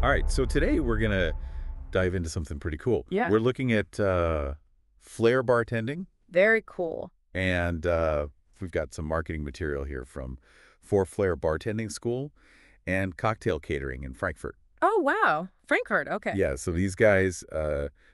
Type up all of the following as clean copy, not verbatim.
All right, so today we're going to dive into something pretty cool. Yeah. We're looking at flair bartending, Very cool. and we've got some marketing material here from 4Flair Bartending School and Cocktail Catering in Frankfurt. Oh, wow. Frankfurt. Okay. Yeah, so these guys,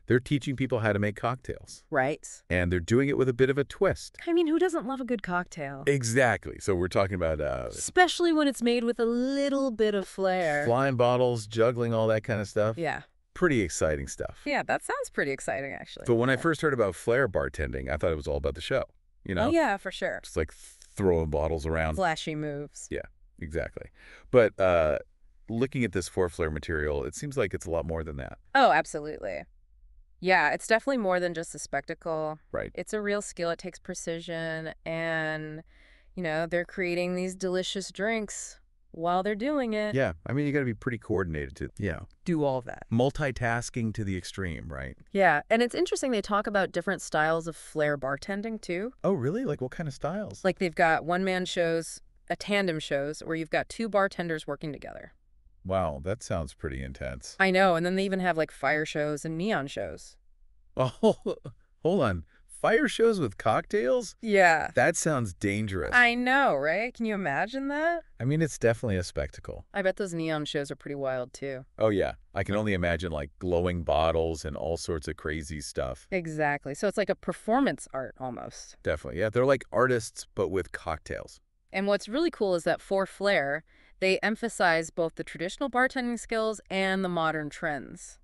they're teaching people how to make cocktails, Right. and they're doing it with a bit of a twist. I mean, who doesn't love a good cocktail? Exactly. So we're talking about Especially when it's made with a little bit of flair. flying bottles, juggling, all that kind of stuff. Yeah. Pretty exciting stuff. Yeah, that sounds pretty exciting, actually. But when I first heard about flair bartending, I thought it was all about the show, you know? Oh, yeah, for sure. Just like throwing bottles around. Flashy moves. Yeah, exactly. But looking at this 4Flair material, it seems like it's a lot more than that. Oh, absolutely. Yeah, it's definitely more than just a spectacle. Right. It's a real skill. It takes precision. And, they're creating these delicious drinks while they're doing it. Yeah, I mean, you got to be pretty coordinated to, Do all of that. multitasking to the extreme, right? Yeah, and it's interesting they talk about different styles of flair bartending, too. Oh, really? Like what kind of styles? Like they've got one-man shows, tandem shows, where you've got two bartenders working together. Wow, that sounds pretty intense. I know, and then they even have like fire shows and neon shows. Oh, hold on. Fire shows with cocktails? Yeah. That sounds dangerous. I know, right? Can you imagine that? I mean, it's definitely a spectacle. I bet those neon shows are pretty wild, too. Oh, yeah. I can only imagine like glowing bottles and all sorts of crazy stuff. Exactly. So it's like a performance art almost. Definitely. Yeah, they're like artists, but with cocktails. And what's really cool is that for Flair, they emphasize both the traditional bartending skills and the modern trends.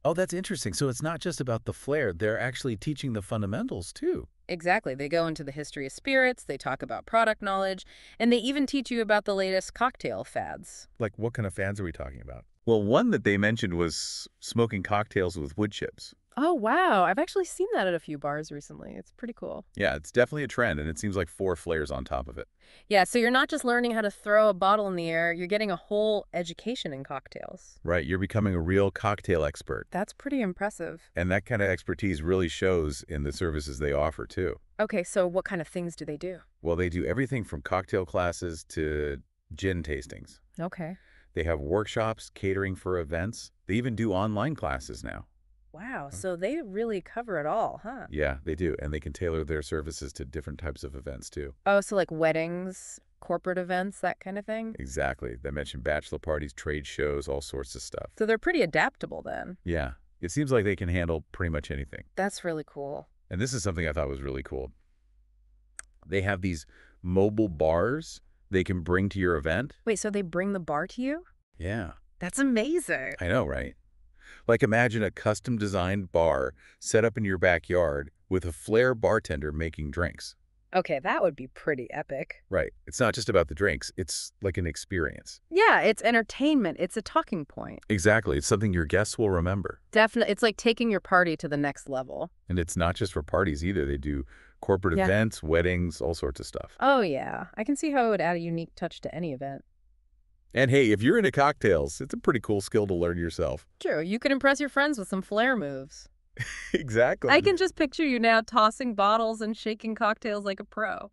Oh, that's interesting. So it's not just about the flair. They're actually teaching the fundamentals, too. Exactly. They go into the history of spirits, they talk about product knowledge, and they even teach you about the latest cocktail fads. Like, what kind of fans are we talking about? Well, one that they mentioned was smoking cocktails with wood chips. Oh, wow. I've actually seen that at a few bars recently. It's pretty cool. Yeah, it's definitely a trend, and it seems like 4Flair's on top of it. Yeah, so you're not just learning how to throw a bottle in the air, you're getting a whole education in cocktails. Right, you're becoming a real cocktail expert. That's pretty impressive. And that kind of expertise really shows in the services they offer, too. Okay, so what kind of things do they do? Well, they do everything from cocktail classes to gin tastings. Okay. They have workshops, catering for events. They even do online classes now. Wow, so they really cover it all, huh? Yeah, they do. And they can tailor their services to different types of events, too. Oh, so like weddings, corporate events, that kind of thing? Exactly. They mentioned bachelor parties, trade shows, all sorts of stuff. So they're pretty adaptable then. Yeah, it seems like they can handle pretty much anything. That's really cool. And this is something I thought was really cool. They have these mobile bars they can bring to your event. Wait, so they bring the bar to you? Yeah, That's amazing. I know, right? Like imagine a custom-designed bar set up in your backyard with a flair bartender making drinks. Okay, that would be pretty epic. Right. It's not just about the drinks. It's like an experience. Yeah, it's entertainment. It's a talking point. Exactly. It's something your guests will remember. Definitely. It's like taking your party to the next level. And it's not just for parties either. They do corporate Yeah. events, weddings, all sorts of stuff. Oh, yeah. I can see how it would add a unique touch to any event. And hey, if you're into cocktails, it's a pretty cool skill to learn yourself. True. You could impress your friends with some flair moves. Exactly. I can just picture you now tossing bottles and shaking cocktails like a pro.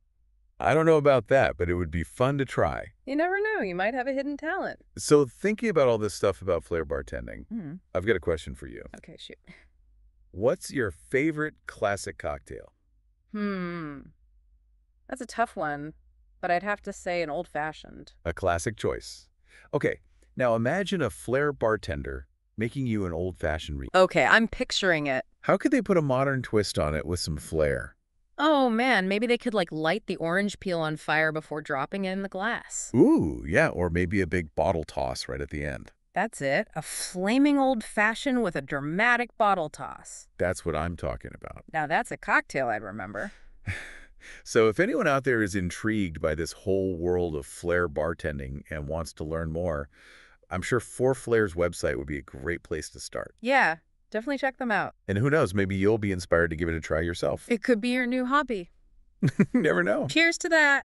I don't know about that, but it would be fun to try. You never know. You might have a hidden talent. So thinking about all this stuff about flair bartending, Hmm. I've got a question for you. Okay, shoot. What's your favorite classic cocktail? That's a tough one, but I'd have to say an old-fashioned. A classic choice. Okay, now imagine a flair bartender making you an old-fashioned Okay, I'm picturing it. How could they put a modern twist on it with some flair? Oh, man, maybe they could, like, light the orange peel on fire before dropping it in the glass. Ooh, yeah, or maybe a big bottle toss right at the end. That's it. A flaming old-fashioned with a dramatic bottle toss. That's what I'm talking about. Now, that's a cocktail I'd remember. So if anyone out there is intrigued by this whole world of flair bartending and wants to learn more, I'm sure 4Flair's website would be a great place to start. Yeah, definitely check them out. And who knows, maybe you'll be inspired to give it a try yourself. It could be your new hobby. Never know. Cheers to that.